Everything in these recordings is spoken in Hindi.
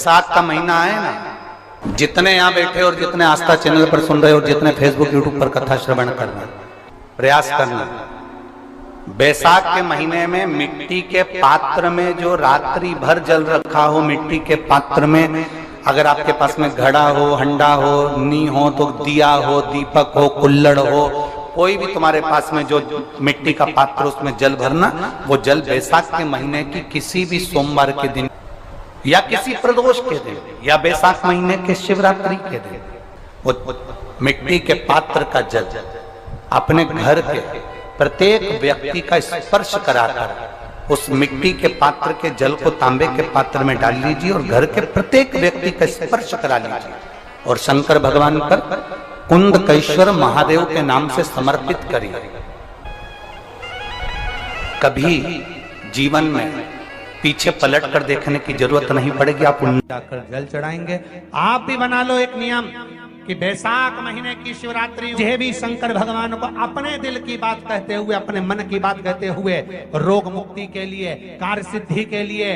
बैसाख का महीना है ना, जितने यहाँ बैठे और जितने आस्था चैनल पर सुन रहे और जितने फेसबुक यूट्यूब पर कथा श्रवण करना, प्रयास करना, बैसाख के महीने में मिट्टी के पात्र में जो रात्रि भर जल रखा हो, मिट्टी के पात्र में अगर आपके पास में घड़ा हो, हंडा हो, नी हो, तो दिया हो, दीपक हो, कुल्लड़ हो, कोई भी तुम्हारे पास में जो मिट्टी का पात्र उसमें जल भरना, वो जल बैसाख के महीने की किसी भी सोमवार के दिन या किसी प्रदोष के दिन या बैसाख महीने के शिवरात्रि के दिन वो मिट्टी के पात्र का जल अपने घर के प्रत्येक व्यक्ति का स्पर्श कराकर उस मिट्टी के पात्र के जल को तांबे के पात्र में डाल लीजिए और घर के प्रत्येक व्यक्ति का स्पर्श करा लीजिए और शंकर भगवान पर कुंदकेश्वर महादेव के नाम से समर्पित करिए। कभी जीवन में पीछे पलट कर देखने की जरूरत नहीं पड़ेगी, आप जाकर जल चढ़ाएंगे। आप भी बना लो एक नियम कि बैसाख महीने की शिवरात्रि मुझे भी शंकर भगवान को अपने दिल की बात कहते हुए, अपने मन की बात कहते हुए, रोग मुक्ति के लिए, कार्य सिद्धि के लिए,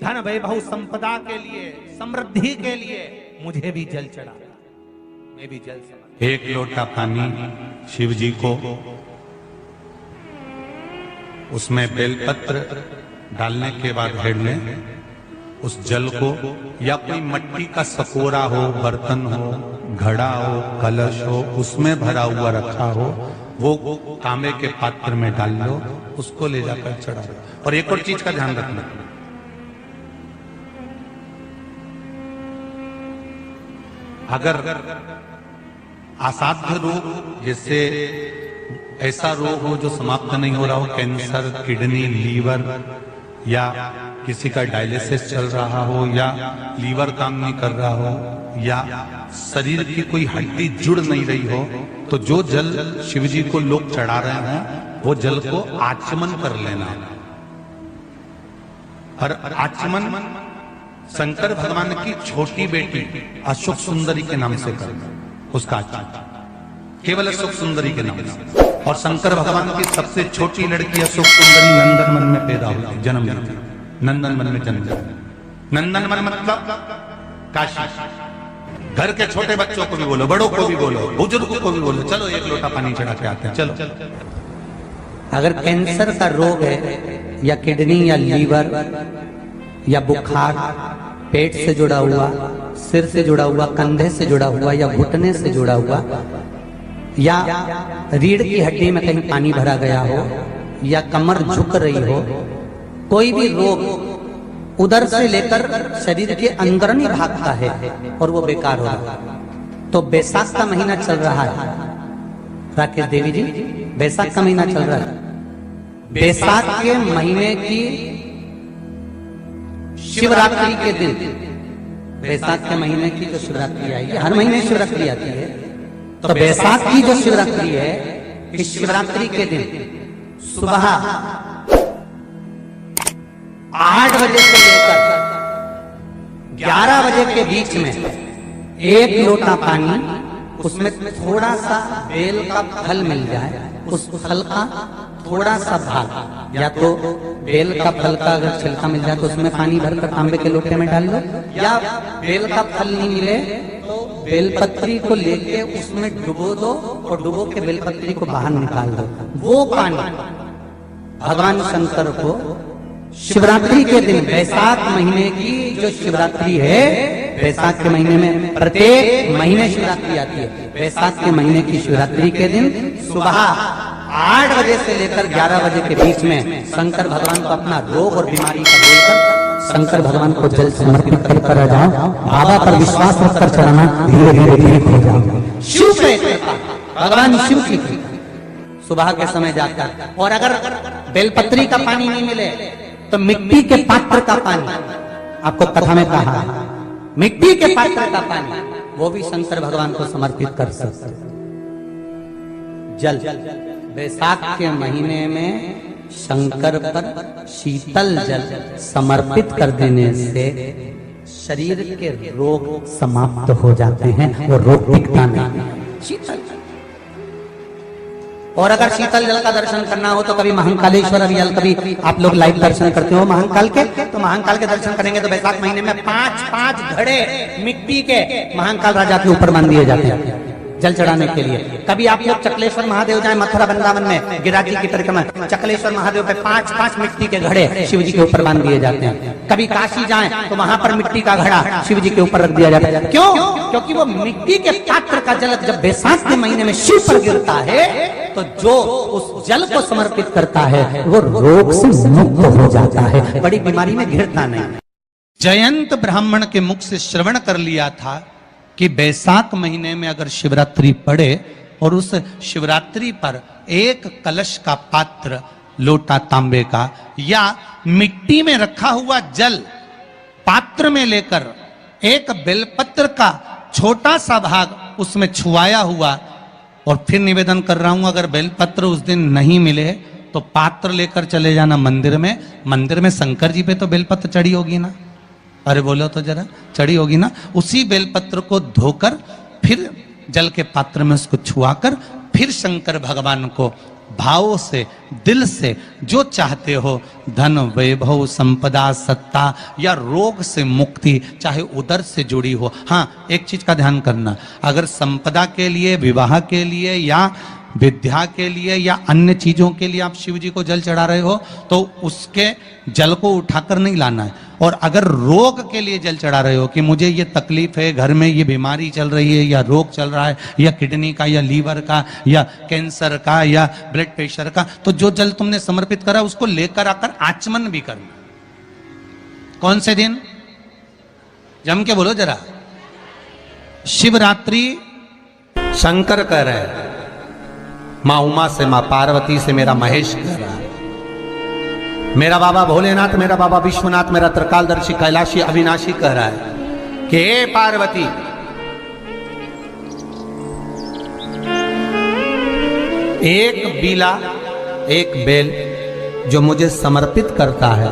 धन वैभव संपदा के लिए, समृद्धि के लिए मुझे भी जल चढ़ा, मैं भी जल चढ़ा। एक लोटा पानी शिव जी को, उसमें बेलपत्र डालने के बाद हेड में उस जल को या कोई मिट्टी का सकोरा हो, बर्तन हो, घड़ा हो, कलश हो, उसमें भरा हुआ रखा हो, वो तांबे के पात्र में डाल लो, उसको ले जाकर चढ़ाओ। और एक और चीज का ध्यान रखना, अगर असाध्य रोग, जैसे ऐसा रोग हो जो समाप्त नहीं हो रहा हो, कैंसर, किडनी, लीवर, या किसी का डायलिसिस चल रहा हो, या लीवर काम नहीं कर रहा हो, या शरीर की कोई हड्डी जुड़ नहीं रही हो, तो जो जल शिव जी को लोग चढ़ा रहे हैं वो जल को आचमन कर लेना। और आचमन शंकर भगवान की छोटी बेटी अशोक सुंदरी के नाम से करना, उसका आचमन केवल अशोक सुंदरी के नाम से। और शंकर भगवान की सबसे छोटी लड़की अशोक सुंदरी नंदनवन में पैदा हुई, जन्म ली, नंदनवन में जन्म लिया। नंदनवन मतलब काशी। घर के छोटे बच्चों को भी बोलो, बड़ों को भी बोलो, बुजुर्गों को भी बोलो, चलो एक लोटा पानी चढ़ा के आते हैं, चलो। अगर कैंसर का रोग है या किडनी या लीवर या बुखार, पेट से जुड़ा हुआ, सिर से जुड़ा हुआ, कंधे से जुड़ा हुआ या घुटने से जुड़ा हुआ, या रीढ़ की हड्डी में कहीं पानी भरा गया हो, या कमर झुक रही हो, कोई भी रोग उधर से लेकर शरीर के अंदर नहीं भागता है और वो बेकार हो रहा है, तो बैसाख का महीना चल रहा है राकेश देवी जी, बैसाख का महीना चल रहा है। बैसाख के महीने की शिवरात्रि के दिन, बैसाख के महीने की जो शिवरात्रि आएगी, हर महीने शिवरात्रि आती है, तो बैसाख की जो शिवरात्रि है, इस शिवरात्रि के दिन सुबह 8 बजे से लेकर 11 बजे के बीच में एक लोटा पानी, उसमें थोड़ा सा बेल का फल मिल जाए, उस फल का थोड़ा सा भाग, या तो बेल का फल का अगर छिलका मिल जाए तो उसमें पानी भरकर तांबे के लोटे में डाल लो, या बेल का फल नहीं मिले तो बेलपत्री को लेके उसमें डुबो दो और डुबो के बेलपत्री को बाहर निकाल दो। वो पानी भगवान शंकर को शिवरात्रि के दिन, बैसाख महीने की जो शिवरात्रि है, बैसाख के महीने में प्रत्येक महीने शिवरात्रि आती है, बैसाख के महीने की शिवरात्रि के दिन सुबह 8 बजे से लेकर 11 बजे के बीच में शंकर भगवान को अपना रोग और बीमारी का बोलकर शंकर भगवान को जल समर्पित कर आ जाओ। बाबा पर विश्वास रखकर चढ़ाना, धीरे धीरे ठीक हो जाओ। शिव कृपा, भगवान शिव की सुबह के समय जाकर। और अगर बेलपत्री का पानी नहीं मिले तो मिट्टी के पात्र का पानी, आपको कथा में कहा, मिट्टी के पात्र का पानी, वो भी शंकर भगवान को समर्पित कर सकते। जल बैसाख के महीने में शंकर पर शीतल जल समर्पित कर देने से शरीर के रोग समाप्त हो जाते हैं और रोग टिकता नहीं। शीतल और अगर शीतल जल का दर्शन करना हो तो कभी महाकालेश्वर अभियल, कभी आप लोग लाइव दर्शन करते हो महाकाल के, तो महाकाल के दर्शन करेंगे तो वैशाख महीने में 5-5 घड़े मिट्टी के महाकाल राजा के ऊपर बांध दिए जाते हैं जल चढ़ाने के लिए। कभी आप लोग चकलेश्वर महादेव जाए मथुरा वृंदावन में गिरिराज जी की परिक्रमा, चकलेश्वर महादेव पे 5-5 मिट्टी के घड़े शिव जी के ऊपर बांध दिए जाते हैं। कभी काशी जाएं तो वहां पर मिट्टी का घड़ा शिव जी के ऊपर रख दिया जाता है। क्यों? क्योंकि वो मिट्टी के पात्र का जल जब बैसाख के महीने में शिव पर गिरता है तो जो उस जल को समर्पित करता है वो रोग से मुक्त हो जाता है, बड़ी बीमारी में घिरता नहीं। जयंत ब्राह्मण के मुख से श्रवण कर लिया था कि बैसाख महीने में अगर शिवरात्रि पड़े और उस शिवरात्रि पर एक कलश का पात्र, लोटा तांबे का या मिट्टी में रखा हुआ जल पात्र में लेकर एक बेलपत्र का छोटा सा भाग उसमें छुआया हुआ, और फिर निवेदन कर रहा हूं अगर बेलपत्र उस दिन नहीं मिले तो पात्र लेकर चले जाना मंदिर में। मंदिर में शंकर जी पे तो बेलपत्र चढ़ी होगी ना, अरे बोलो तो जरा, चढ़ी होगी ना। उसी बेलपत्र को धोकर फिर जल के पात्र में उसको छुआकर फिर शंकर भगवान को भाव से, दिल से जो चाहते हो, धन वैभव संपदा सत्ता या रोग से मुक्ति, चाहे उदर से जुड़ी हो। हाँ, एक चीज का ध्यान करना, अगर संपदा के लिए, विवाह के लिए या विद्या के लिए या अन्य चीजों के लिए आप शिव जी को जल चढ़ा रहे हो तो उसके जल को उठाकर नहीं लाना है। और अगर रोग के लिए जल चढ़ा रहे हो कि मुझे ये तकलीफ है, घर में ये बीमारी चल रही है या रोग चल रहा है या किडनी का या लीवर का या कैंसर का या ब्लड प्रेशर का, तो जो जल तुमने समर्पित करा उसको लेकर आकर आचमन भी करना। कौन से दिन? जम के बोलो जरा। शिवरात्रि। शंकर कह रहे हैं, माँ उमा से, माँ पार्वती से मेरा महेश कह रहा है, मेरा बाबा भोलेनाथ, मेरा बाबा विश्वनाथ, मेरा त्रिकालदर्शी कैलाशी अविनाशी कह रहा है कि हे पार्वती, एक बीला, एक बेल जो मुझे समर्पित करता है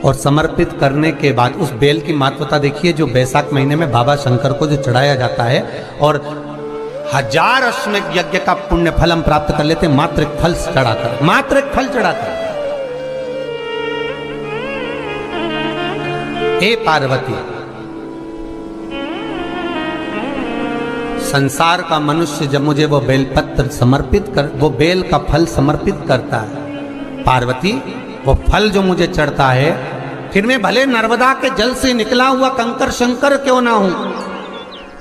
और समर्पित करने के बाद उस बेल की महत्वता देखिए, जो बैसाख महीने में बाबा शंकर को जो चढ़ाया जाता है और 1000 अश्वमेध यज्ञ का पुण्य फल हम प्राप्त कर लेते, मात्र एक फल चढ़ाकर, मात्र एक फल चढ़ाकर। हे पार्वती, संसार का मनुष्य जब मुझे वो बेलपत्र समर्पित कर, वो बेल का फल समर्पित करता है, पार्वती वो फल जो मुझे चढ़ता है, फिर मैं भले नर्मदा के जल से निकला हुआ कंकर शंकर क्यों ना हूं,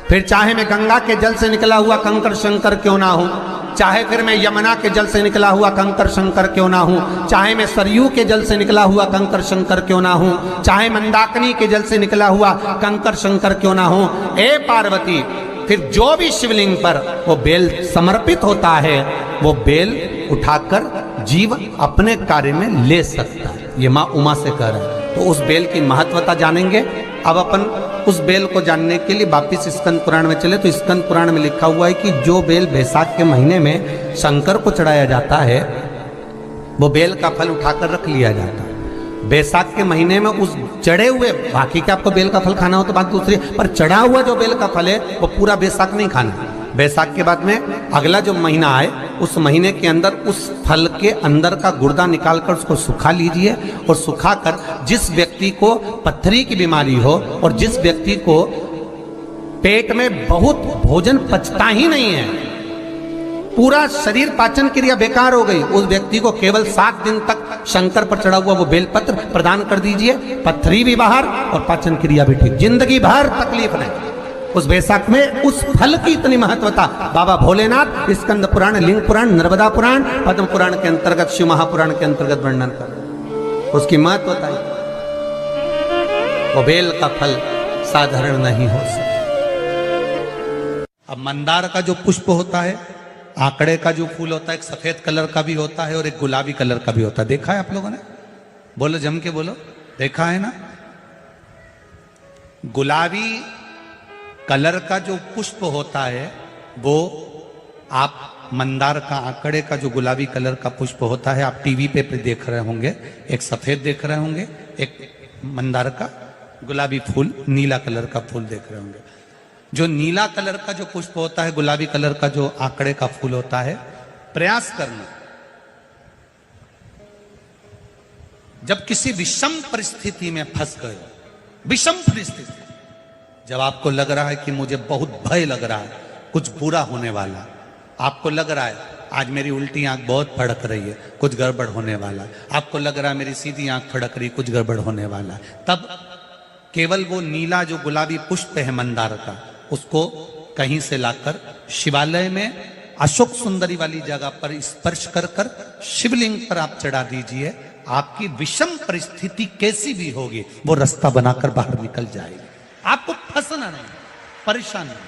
फिर चाहे मैं गंगा के जल से निकला हुआ कंकर शंकर क्यों ना हूं, चाहे फिर मैं यमुना के जल से निकला हुआ कंकर शंकर क्यों ना हूं, चाहे मैं सरयू के जल से निकला हुआ कंकर शंकर क्यों ना हूं, चाहे मंदाकिनी के जल से निकला हुआ कंकर शंकर क्यों ना हूं, ए पार्वती, फिर जो भी शिवलिंग पर वो बेल समर्पित होता है वो बेल उठाकर जीव अपने कार्य में ले सकता है। ये माँ उमा से कह रहे हैं। तो उस बेल की महत्वता जानेंगे। अब अपन उस बेल को जानने के लिए वापिस स्कंद पुराण में चले, तो स्कंद पुराण में लिखा हुआ है कि जो बेल बैसाख के महीने में शंकर को चढ़ाया जाता है वो बेल का फल उठाकर रख लिया जाता है। बैसाख के महीने में उस चढ़े हुए, बाकी के आपको बेल का फल खाना हो तो बात दूसरी, पर चढ़ा हुआ जो बेल का फल है वो पूरा बैसाख नहीं खाना। बैसाख के बाद में अगला जो महीना आए उस महीने के अंदर उस फल के अंदर का गुर्दा निकालकर उसको सुखा लीजिए, और सुखाकर जिस व्यक्ति को पथरी की बीमारी हो और जिस व्यक्ति को पेट में बहुत भोजन पचता ही नहीं है, पूरा शरीर पाचन क्रिया बेकार हो गई, उस व्यक्ति को केवल 7 दिन तक शंकर पर चढ़ा हुआ वो बेलपत्र प्रदान कर दीजिए। पथरी भी बाहर और पाचन क्रिया भी ठीक, जिंदगी भर तकलीफ नहीं। उस बैसाख में उस फल की इतनी महत्वता बाबा भोलेनाथ स्कंद पुराण, लिंग पुराण, नर्मदा पुराण, पद्म पुराण के अंतर्गत, शिव महापुराण के अंतर्गत वर्णन कर, उसकी महत्वता है। वो बेल का फल साधारण नहीं हो सकता। अब मंदार का जो पुष्प होता है, आंकड़े का जो फूल होता है, एक सफेद कलर का भी होता है और एक गुलाबी कलर का भी होता है। देखा है आप लोगों ने? बोलो, जम के बोलो, देखा है ना? गुलाबी कलर का जो पुष्प होता है वो आप मंदार का, आंकड़े का जो गुलाबी कलर का पुष्प होता है आप टीवी पे देख रहे होंगे, एक सफेद देख रहे होंगे, एक मंदार का गुलाबी फूल, नीला कलर का फूल देख रहे होंगे। जो नीला कलर का जो पुष्प होता है, गुलाबी कलर का जो आंकड़े का फूल होता है, प्रयास करना। जब किसी विषम परिस्थिति में फंस गए, विषम परिस्थिति, जब आपको लग रहा है कि मुझे बहुत भय लग रहा है, कुछ बुरा होने वाला, आपको लग रहा है आज मेरी उल्टी आंख बहुत फड़क रही है, कुछ गड़बड़ होने वाला, आपको लग रहा है मेरी सीधी आंख फड़क रही, कुछ गड़बड़ होने वाला, तब केवल वो नीला जो गुलाबी पुष्प है मंदार का, उसको कहीं से लाकर शिवालय में अशोक सुंदरी वाली जगह पर स्पर्श कर कर शिवलिंग पर आप चढ़ा दीजिए। आपकी विषम परिस्थिति कैसी भी होगी वो रास्ता बनाकर बाहर निकल जाएगी। आपको फंसना नहीं, परेशान नहीं।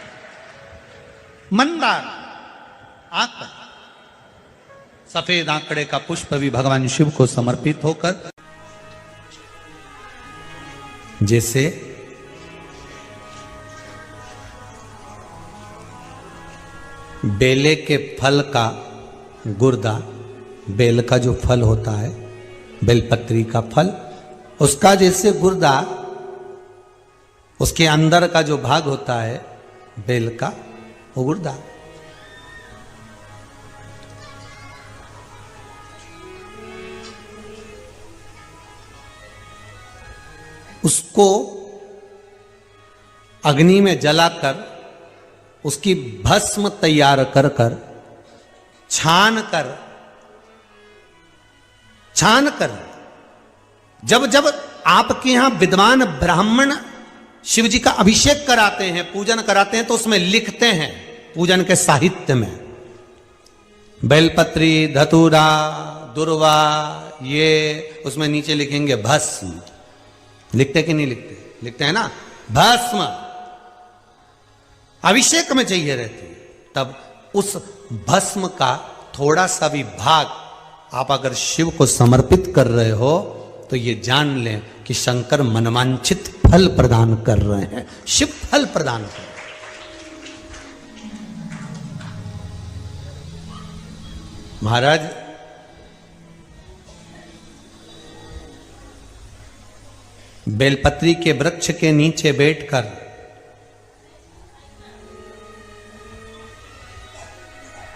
मंदार आंकड़ा, सफेद आंकड़े का पुष्प भी भगवान शिव को समर्पित होकर, जैसे बेले के फल का गुर्दा, बेल का जो फल होता है, बेलपत्री का फल, उसका जैसे गुर्दा, उसके अंदर का जो भाग होता है बेल का, वो गुर्दा, उसको अग्नि में जलाकर उसकी भस्म तैयार कर कर छान कर जब जब आपके यहां विद्वान ब्राह्मण शिव जी का अभिषेक कराते हैं, पूजन कराते हैं, तो उसमें लिखते हैं पूजन के साहित्य में बेलपत्री, धतूरा, दुर्वा, ये उसमें नीचे लिखेंगे भस्म। लिखते कि नहीं लिखते? लिखते हैं ना, भस्म अभिषेक में चाहिए रहती है। तब उस भस्म का थोड़ा सा भी भाग आप अगर शिव को समर्पित कर रहे हो तो ये जान लें कि शंकर मनवांछित फल प्रदान कर रहे हैं, शिव फल प्रदान कर रहे हैं। महाराज बेलपत्री के वृक्ष के नीचे बैठकर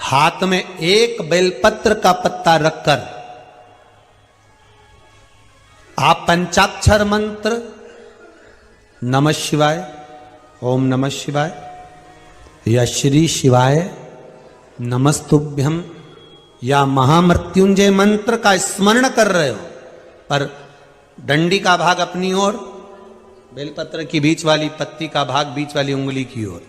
हाथ में एक बेलपत्र का पत्ता रखकर आप पंचाक्षर मंत्र नमः शिवाय, ओम नमः शिवाय या श्री शिवाय नमस्तुभ्यम या महामृत्युंजय मंत्र का स्मरण कर रहे हो, पर डंडी का भाग अपनी ओर, बेलपत्र की बीच वाली पत्ती का भाग बीच वाली उंगली की ओर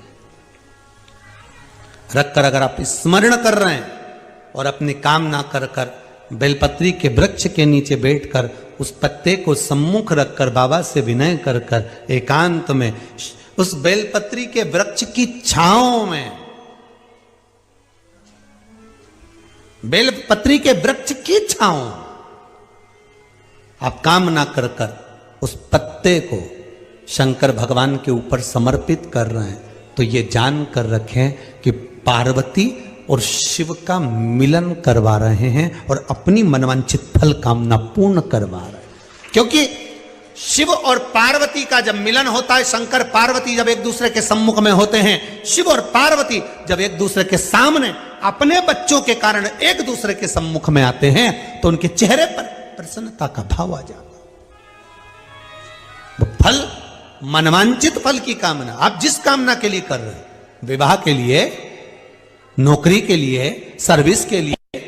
रखकर अगर आप स्मरण कर रहे हैं और अपनी कामना कर कर बेलपत्री के वृक्ष के नीचे बैठकर उस पत्ते को सम्मुख रखकर बाबा से विनय कर कर एकांत में उस बेलपत्री के वृक्ष की छांव में, बेलपत्री के वृक्ष की छांव आप कामना कर कर उस पत्ते को शंकर भगवान के ऊपर समर्पित कर रहे हैं, तो ये जान कर रखें कि पार्वती और शिव का मिलन करवा रहे हैं और अपनी मनवांछित फल कामना पूर्ण करवा रहे हैं। क्योंकि शिव और पार्वती का जब मिलन होता है, शंकर पार्वती जब एक दूसरे के सम्मुख में होते हैं, शिव और पार्वती जब एक दूसरे के सामने अपने बच्चों के कारण एक दूसरे के सम्मुख में आते हैं, तो उनके चेहरे पर प्रसन्नता का भाव आ जाता। वो फल, मनवांचित फल की कामना आप जिस कामना के लिए कर रहे हैं, विवाह के लिए, नौकरी के लिए, सर्विस के लिए,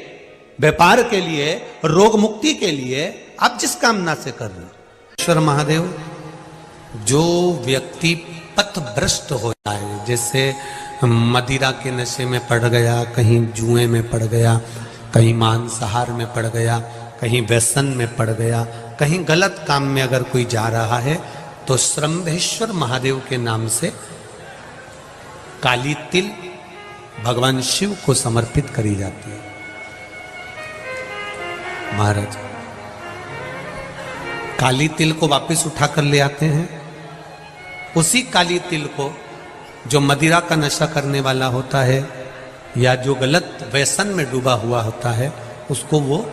व्यापार के लिए, रोग मुक्ति के लिए, आप जिस कामना से कर रहे हैं। ईश्वर महादेव, जो व्यक्ति पथभ्रष्ट हो जाए, जैसे मदिरा के नशे में पड़ गया, कहीं जुए में पड़ गया, कहीं मांसाहार में पड़ गया, कहीं व्यसन में पड़ गया, कहीं गलत काम में अगर कोई जा रहा है, तो श्रंभेश्वर महादेव के नाम से काली तिल भगवान शिव को समर्पित करी जाती है। महाराज काली तिल को वापस उठाकर ले आते हैं, उसी काली तिल को जो मदिरा का नशा करने वाला होता है या जो गलत व्यसन में डूबा हुआ होता है, उसको वो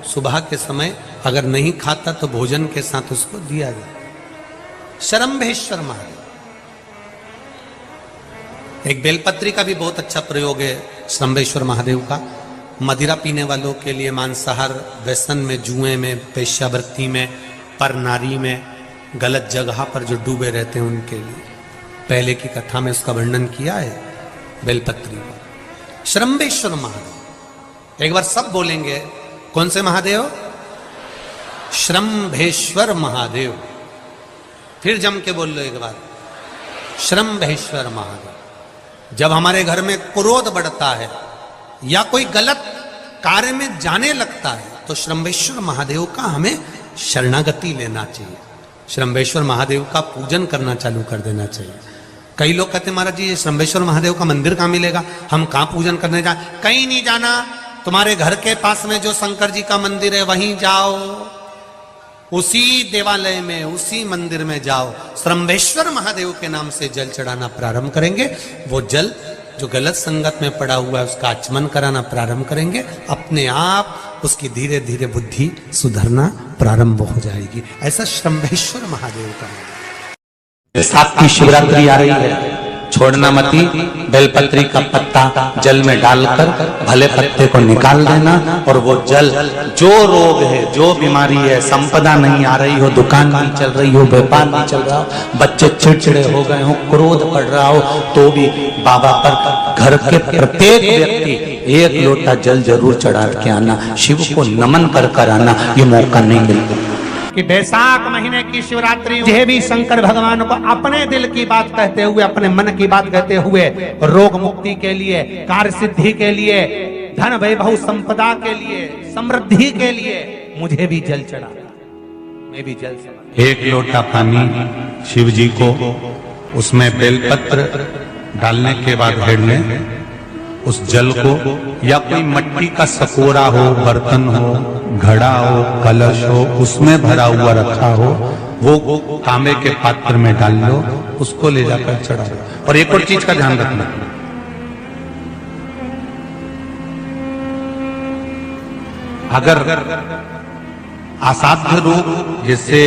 सुबह के समय अगर नहीं खाता तो भोजन के साथ उसको दिया जाए। श्रंभेश्वर महादेव, एक बेलपत्री का भी बहुत अच्छा प्रयोग है श्रंभेश्वर महादेव का। मदिरा पीने वालों के लिए, मांसाहार, व्यसन में, जुए में, वेश्यावृत्ति में, पर नारी में, गलत जगह पर जो डूबे रहते हैं उनके लिए। पहले की कथा में उसका वर्णन किया है बेलपत्री पर। श्रम्भेश्वर महादेव, एक बार सब बोलेंगे, कौन से महादेव? श्रम्भेश्वर महादेव। फिर जम के बोल लो एक बार, श्रम्भेश्वर महादेव। जब हमारे घर में क्रोध बढ़ता है या कोई गलत कार्य में जाने लगता है तो श्रम्भेश्वर महादेव का हमें शरणागति लेना चाहिए, श्रम्भेश्वर महादेव का पूजन करना चालू कर देना चाहिए। कई लोग कहते हैं महाराज जी ये श्रम्भेश्वर महादेव का मंदिर कहाँ मिलेगा, हम कहाँ पूजन करने जाए? कहीं नहीं जाना, तुम्हारे घर के पास में जो शंकर जी का मंदिर है वहीं जाओ, उसी देवालय में, उसी मंदिर में जाओ, श्रम्भेश्वर महादेव के नाम से जल चढ़ाना प्रारंभ करेंगे। वो जल जो गलत संगत में पड़ा हुआ है उसका आचमन कराना प्रारंभ करेंगे, अपने आप उसकी धीरे धीरे बुद्धि सुधरना प्रारंभ हो जाएगी। ऐसा श्रम्भेश्वर महादेव का नाम। साथ की शिवरात्रि आ रही है, छोड़ना मती, बेलपत्री का पत्ता जल में डालकर भले पत्ते को निकाल देना, और वो जल, जो रोग है, जो बीमारी है, संपदा नहीं आ रही हो, दुकान नहीं चल रही हो, व्यापार नहीं चल रहा हो, बच्चे चिड़चिड़े हो गए हो, क्रोध पड़ रहा हो, तो भी बाबा पर घर के प्रत्येक व्यक्ति एक लोटा जल जरूर चढ़ा के आना, शिव को नमन कर कर आना, ये मौका नहीं मिलता। कि बैसाख महीने की शिवरात्रि यह भी शंकर भगवान को अपने दिल की बात कहते हुए, अपने मन की बात कहते हुए, रोग मुक्ति के लिए, कार्य सिद्धि के लिए, धन वैभव संपदा के लिए, समृद्धि के लिए मुझे भी जल चढ़ा, मैं भी जल समर्पित। एक लोटा पानी शिव जी को, उसमें बेलपत्र डालने के बाद हेड लें, उस जल को, या कोई मिट्टी का सकोरा हो, बर्तन हो, घड़ा हो, कलश हो, उसमें भरा हुआ रखा हो, वो तांबे के पात्र में डाल लो, उसको ले जाकर चढ़ा दो। और एक और चीज का ध्यान रखना, अगर असाध्य रोग, जैसे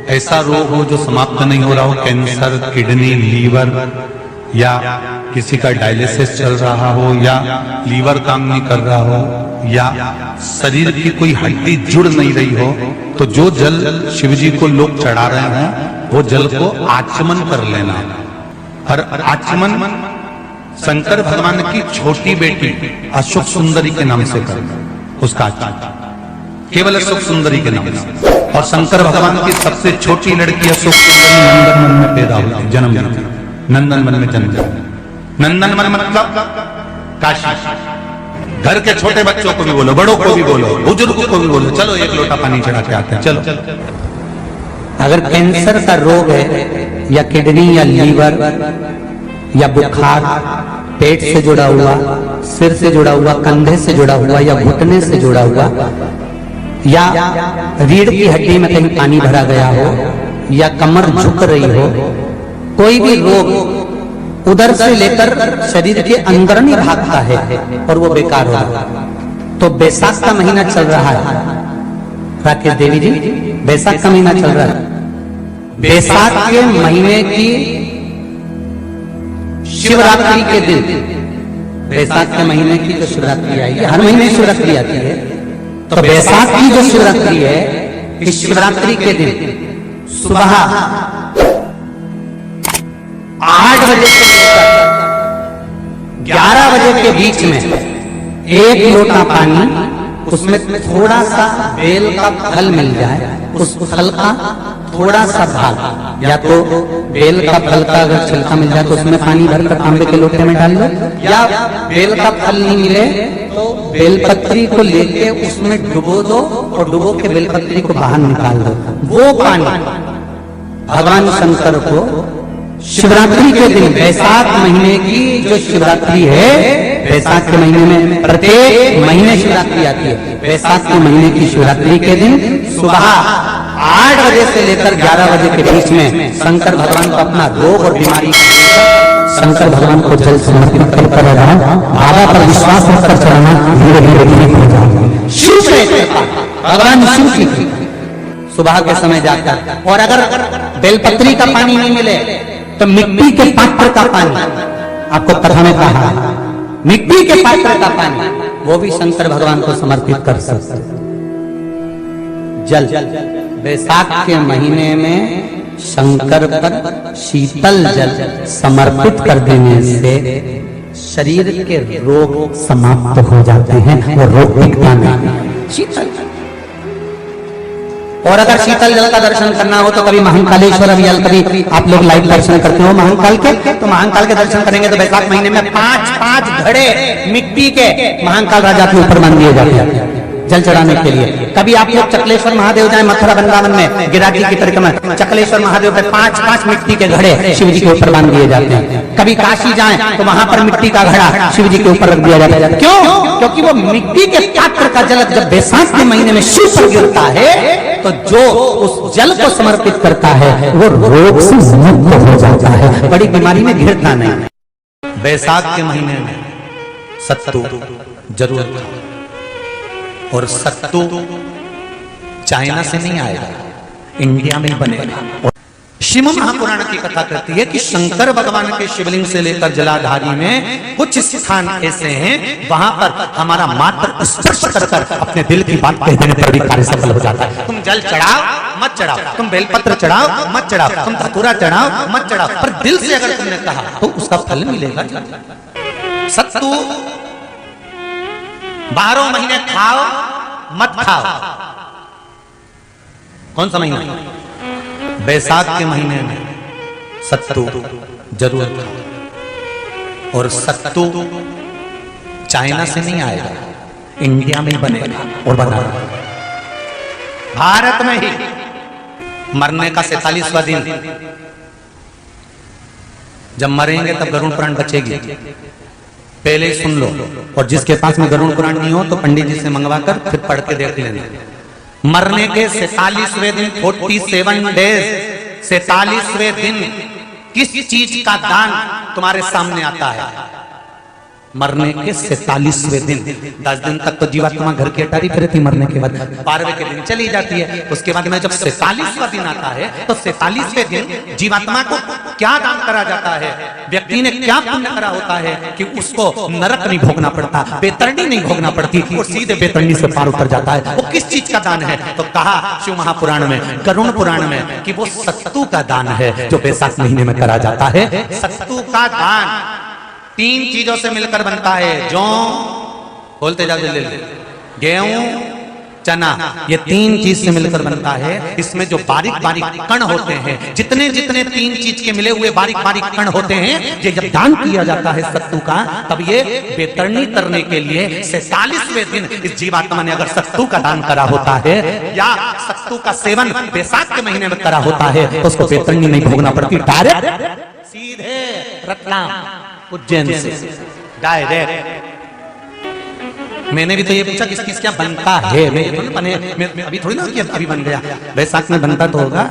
ऐसा रोग हो जो समाप्त नहीं हो रहा हो, कैंसर, किडनी, लीवर, या किसी का डायलिसिस चल रहा हो, या लीवर काम नहीं कर रहा हो, या शरीर की कोई हड्डी जुड़ नहीं रही हो, तो जो जल शिव जी को लोग चढ़ा रहे हैं वो जल को आचमन कर लेना। और आचमन शंकर भगवान की छोटी बेटी अशोक सुंदरी के नाम से करना, उसका आचमन केवल अशोक सुंदरी के नाम से। और शंकर भगवान की सबसे छोटी लड़की अशोक सुंदरी नंदन में पैदा हुई, जन्म नंदनवन में जन्म। नंदनवन मतलब काशी। घर के छोटे बच्चों को भी बोलो, बड़ों को भी बोलो, बुजुर्गों को भी बोलो, चलो एक लोटा पानी चढ़ा के आते हैं, चलो। अगर कैंसर का रोग है, या किडनी, या लीवर, या बुखार, पेट से जुड़ा हुआ, सिर से जुड़ा हुआ, कंधे से जुड़ा हुआ, या घुटने से जुड़ा हुआ, या रीढ़ की हड्डी में कहीं पानी भरा गया हो, या कमर झुक रही हो, कोई भी रोग उधर से लेकर शरीर के अंदर नहीं भागता है और वो बेकार हो रहा है। तो बैसाख का महीना चल रहा है राकेश देवी जी, बैसाख का महीना चल रहा है। बैसाख के महीने की शिवरात्रि के दिन, बैसाख के महीने की जो शिवरात्रि आएगी, हर महीने शिवरात्रि आती है, तो बैसाख की जो शिवरात्रि है, इस शिवरात्रि के दिन सुबह 8 बजे से लेकर 11 बजे के बीच में एक लोटा पानी, उसमें थोड़ा सा बेल का फल मिल जाए, उस फल का थोड़ा सा भाग, या तो बेल का फल का अगर छिलका मिल जाए तो उसमें पानी भरकर तांबे के लोटे में डाल लो, या बेल का फल नहीं मिले तो बेलपत्री को लेके उसमें डुबो दो और डुबो के बेलपत्री को बाहर निकाल दो। वो पानी भगवान शंकर को शिवरात्रि के दिन, बैसाख महीने की जो शिवरात्रि है, बैसाख के महीने में प्रत्येक महीने शिवरात्रि आती है, बैसाख के महीने की शिवरात्रि के दिन सुबह 8 बजे से लेकर 11 बजे के बीच में शंकर भगवान को अपना रोग और बीमारी, शंकर भगवान को जल समर्पित कर रहा, बाबा पर विश्वास रखकर चढ़ाना, धीरे धीरे ठीक हो जाएगा। शिव से भगवान शिव की सुबह के समय जाकर, और अगर बेलपत्री का पानी नहीं मिले तो मिट्टी के पात्र का पानी, आपको कथा में कहा, मिट्टी के पात्र का पानी वो भी शंकर भगवान को समर्पित कर सकते। जल बैसाख के महीने में शंकर पर शीतल जल समर्पित कर देने से शरीर के रोग समाप्त हो जाते हैं, वो रोग दिखता नहीं। शीतल, और अगर शीतल जल का दर्शन करना हो तो कभी महाकालेश्वर अभियान, कभी आप लोग लाइव दर्शन करते हो महाकाल के, तो महाकाल के दर्शन करेंगे तो बैसाख महीने में 5-5 घड़े मिट्टी के महाकाल राजा के ऊपर मान दिए जाते हैं जल चढ़ाने के लिए। कभी आप लोग चकलेश्वर महादेव जाए मथुरा वृंदावन में गिरिराज जी की परिक्रमा, चकलेश्वर महादेव पे 5-5 मिट्टी के घड़े शिव जी के ऊपर बांध दिए जाते हैं। कभी काशी जाएं तो वहां पर मिट्टी का घड़ा शिव जी के ऊपर रख दिया जाता है। क्यों? क्योंकि वो मिट्टी के पात्र का जल जब बैसाख के महीने में शिव पर गिरता है तो जो उस जल को समर्पित करता है वो रोग से मुक्त हो जाता है, बड़ी बीमारी में घिरता नहीं। बैसाख के महीने में सत्तू जरूर खाओ, और सत्तू चाइना से नहीं आएगा, इंडिया में ही बनेगा। श्रीमद् महापुराण की कथा कहती है कि शंकर भगवान के शिवलिंग से लेकर जलाधारी में कुछ स्थान ऐसे हैं वहां पर हमारा मात्र स्पर्श कर अपने दिल की बात कह देने पर भी कार्य सफल हो जाता है। तुम जल चढ़ाओ मत चढ़ाओ, तुम बेलपत्र चढ़ाओ मत चढ़ाओ, तुम धतूरा चढ़ाओ मत चढ़ाओ, पर दिल से अगर तुमने कहा तो उसका फल मिलेगा। सत्तू 12 महीने खाओ मत खाओ। कौन सा महीना? बैसाख के महीने में सत्तू जरूर खाओ, और सत्तू चाइना से नहीं आएगा, इंडिया में ही बनेगा और बना भारत में ही। मरने का 47वां दिन, जब मरेंगे तब गरुड़ पुराण बचेगी, पहले ही सुन लो। और जिसके पास में गरुड़ पुराण नहीं हो तो पंडित जी से मंगवा कर फिर पढ़ के देख लेना। मरने के 47वें दिन, 47 डेज, 47वें दिन किस चीज का दान तुम्हारे सामने आता है? मरने के 47वें दिन। 10 दिन तक तो जीवात्मा घर की अटारी फिर थी, मरने के बाद 12वें के दिन चली जाती है। उसके बाद में जब 47वां दिन आता है तो 47वें दिन जीवात्मा को क्या दान करा जाता है? व्यक्ति ने क्या पुण्य करा होता है कि उसको नरक नहीं भोगना पड़ता, बेतरणी नहीं भोगना पड़ती, वो सीधे बेतरणी से पार उतर जाता है। वो किस चीज का दान है? तो कहा शिव महापुराण में, गरुड़ पुराण में, कि वो सत्तू का दान है जो बैसाख महीने में करा जाता है। सत्तू का दान 3 चीजों से मिलकर बनता है। जौ, बोलते जाओ, गेहूं, चना, ये 3 चीज से मिलकर बनता है। इसमें जो बारीक बारीक कण होते हैं, जितने जितने 3 चीज के मिले हुए बारीक बारीक कण होते हैं, ये जब दान किया जाता है सत्तू का, तब ये बेतरणी करने के लिए 47वें दिन इस जीवात्मा ने अगर सत्तू का दान करा होता है या सत्तू का सेवन बैसाख के महीने में करा होता है तो उसको बेतरणी नहीं भोगना पड़ती, डायरेक्ट सीधे रतलाम उज्जैन से डायरेक्ट। मैंने भी तो ये पूछा किस किस क्या बनता है, मैं अभी थोड़ी ना कि अभी बन गया। बैसाख में बनता तो होगा।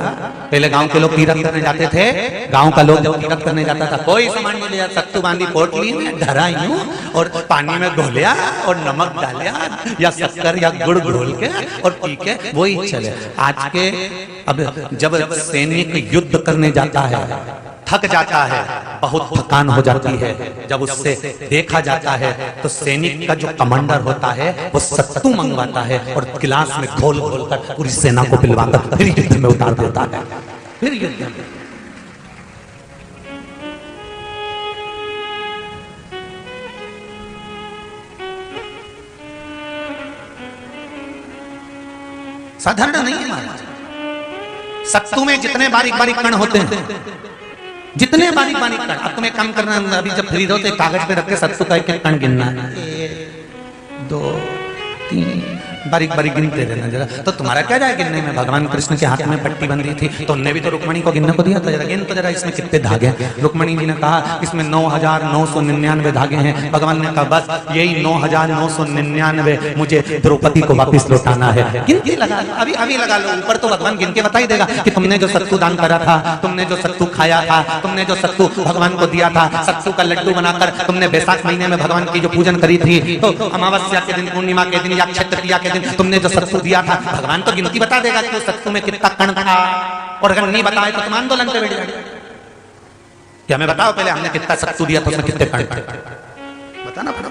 पहले गांव के लोग तीरथ करने जाते थे, गांव का लोग जब तीरथ करने जाता था कोई सामान नहीं लिया, सत्तू बांधी पोटली में धरा यूं और पानी में घोलिया और नमक डालिया या शक्कर या गुड़ घोल के और पी के वही चले। आज के अब जब सैनिक युद्ध करने जाता है, थक जाता है, बहुत थकान हो जाती है, जब उससे देखा जाता है तो सैनिक का जो कमांडर होता है वो सत्तू मंगवाता है और गिलास में घोल घोल कर पूरी सेना को पिलवाकर फिर युद्ध में उतार देता है। फिर युद्ध में साधारण नहीं है महाराज। सत्तू में जितने बारीक बारीक कण होते हैं, जितने बारीक बारीक कण, अब तुम्हें काम करना, अभी जब फ्री हो तो कागज पे रख के सत्तू का एक कण गिनना, 1 2 3 बारीक बारीक गिनते रहना जरा। तो तुम्हारा क्या जाए गिनने में? भगवान कृष्ण के हाथ में पट्टी बंधी थी तो उनने भी तो रुक्मणी को गिनने को दिया था, जरा गिन तो जरा इसमें कितने धागे हैं। रुक्मणी जी ने कहा इसमें 9,999 धागे हैं। भगवान ने कहा बस यही 9,999 मुझे द्रौपदी को वापिस लौटाना है। गिनती लगा लो, अभी अभी लगा लो, ऊपर तो भगवान गिन के बता ही देगा कि तुमने जो सत्तू दान करा था, तुमने जो सत्तू खाया था, तुमने जो सत्तू भगवान को दिया था, सत्तू का लड्डू बनाकर तुमने बैसाख महीने में भगवान की जो पूजन करी थी, तो अमावस्या के दिन, पूर्णिमा के दिन या अक्षय तृतीया के दिन तुमने जो सत्तू दिया था, भगवान तो गिनती बता देगा कि उस सत्तू में कितना कण था। और अगर नहीं बताए तो तुम आंदोलन पे बैठ जाओगे कि हमें बताओ पहले हमने कितना सत्तू दिया था, उसमें कितने कण थे, बताना पड़ेगा।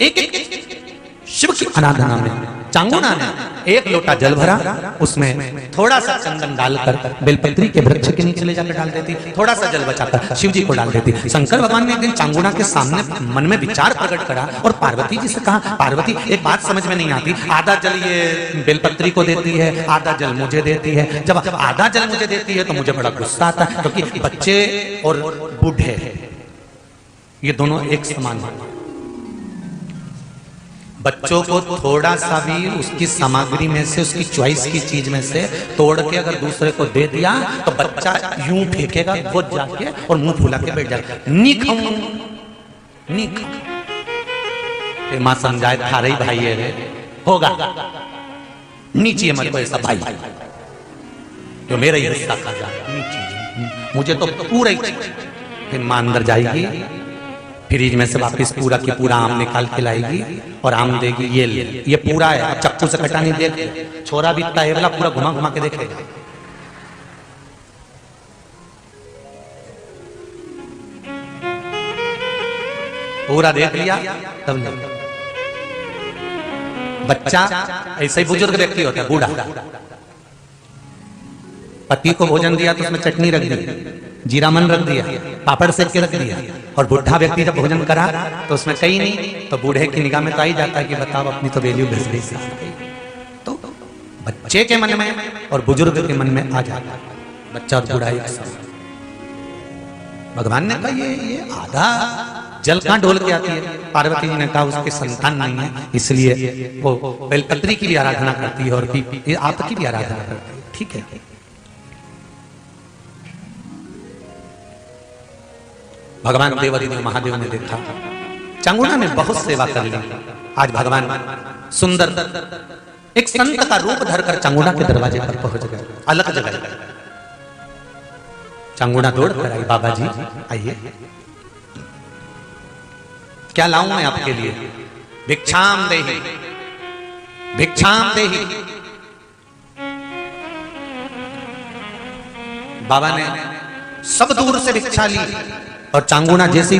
एक एक शिव की आराधना में चांगुना ने एक लोटा जल भरा, उसमें थोड़ा सा चंदन डालकर बेलपत्री के वृक्ष के नीचे ले जाकर डाल देती, थोड़ा सा जल बचाकर शिव जी को डाल देती। शंकर भगवान ने एक दिन चांगुना के सामने मन में विचार प्रकट करा और पार्वती जी से कहा, पार्वती एक बात समझ में नहीं आती, आधा जल ये बेलपत्री को देती है, आधा जल मुझे देती है। जब आधा जल मुझे देती है तो मुझे बड़ा गुस्सा आता है, क्योंकि बच्चे और बूढ़े ये दोनों एक समान हैं। बच्चों को थोड़ा सा भी उसकी सामग्री में से, उसकी चॉइस की चीज में से तोड़ के अगर दूसरे को दे दिया तो बच्चा यूं फेंकेगा वो जाके और मुंह फुला के बैठ जाएगा, नी खाऊं नी खाऊं। मां समझाए थारे ही भाई है रे, होगा नीचे मत को ऐसा भाई जो मेरा ही हिस्सा खा जाएगा, नीचे मुझे तो पूरा ही। फिर मां अंदर जाएगी, फ्रिज में से वापिस पूरा की पूरा आम निकाल के लाएगी और आम देगी, ये ले, ये पूरा है, अब चक्कू से कटा नहीं, देख छोरा भी है वाला पूरा घुमा घुमा के देखेगा। पूरा देख लिया तब नहीं। बच्चा ऐसे ही बुजुर्ग व्यक्ति होता है, बूढ़ा, पति को भोजन दिया तो उसमें चटनी रख दी, जीरा मन रख दिया, पापड़ सेक के रख दिया, और बुढ़ा व्यक्ति जब भोजन करा तो उसमें कहीं नहीं, तो बूढ़े की निगाह में तो आ ही जाता है कि बताओ अपनी तो वैल्यू घस गई। तो बच्चे के मन में और बुजुर्ग के मन में आ जाता है, बच्चा और बूढ़ा एक साथ। भगवान ने कहा ये आधा जल कहां ढोल के आती है? पार्वती जी ने कहा उसके संतान नहीं है, इसलिए वो बेलपत्री की भी आराधना करती है और आपकी भी आराधना करती है। ठीक है, भगवान देवादिदेव महादेव ने देखा चांगुना ने बहुत सेवा कर ली। आज भगवान सुंदर एक संत का रूप धरकर चांगुना के दरवाजे पर पहुंच गए, अलग जगह। चांगुना दौड़ कर आई, बाबा जी आइए, क्या लाऊं मैं आपके लिए? भिक्षाम देहि, भिक्षाम देहि। बाबा ने सब दूर से भिक्षा ली और चांगुना जैसी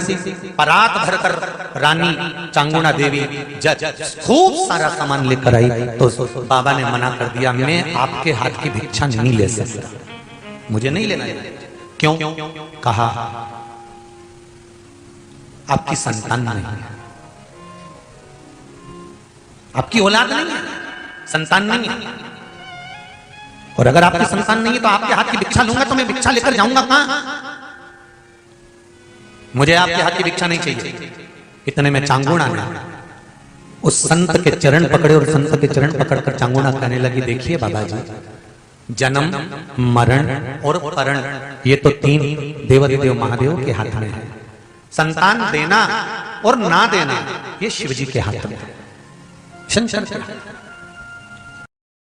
परात भरकर रानी चांगुना देवी खूब सारा सामान लेकर आई, तो बाबा ने मना कर दिया, मैं आपके हाथ की भिक्षा नहीं ले सकता, मुझे नहीं लेना। क्यों? कहा आपकी संतान नहीं है, आपकी औलाद नहीं है, संतान नहीं है, और अगर आपकी संतान नहीं है तो आपके हाथ की भिक्षा लूंगा तो मैं भिक्षा लेकर जाऊंगा कहां? मुझे आपके हाथ की भिक्षा नहीं चाहिए। इतने में चांगुना ने उस संत के चरण पकड़े और संत के चरण पकड़कर चांगुना कहने लगी, देखिए बाबा जी, जन्म मरण और परण ये तो तीन देवादिदेव महादेव के हाथ में है, संतान देना और ना देना ये शिव जी के हाथ में, शंकर के हाथ में।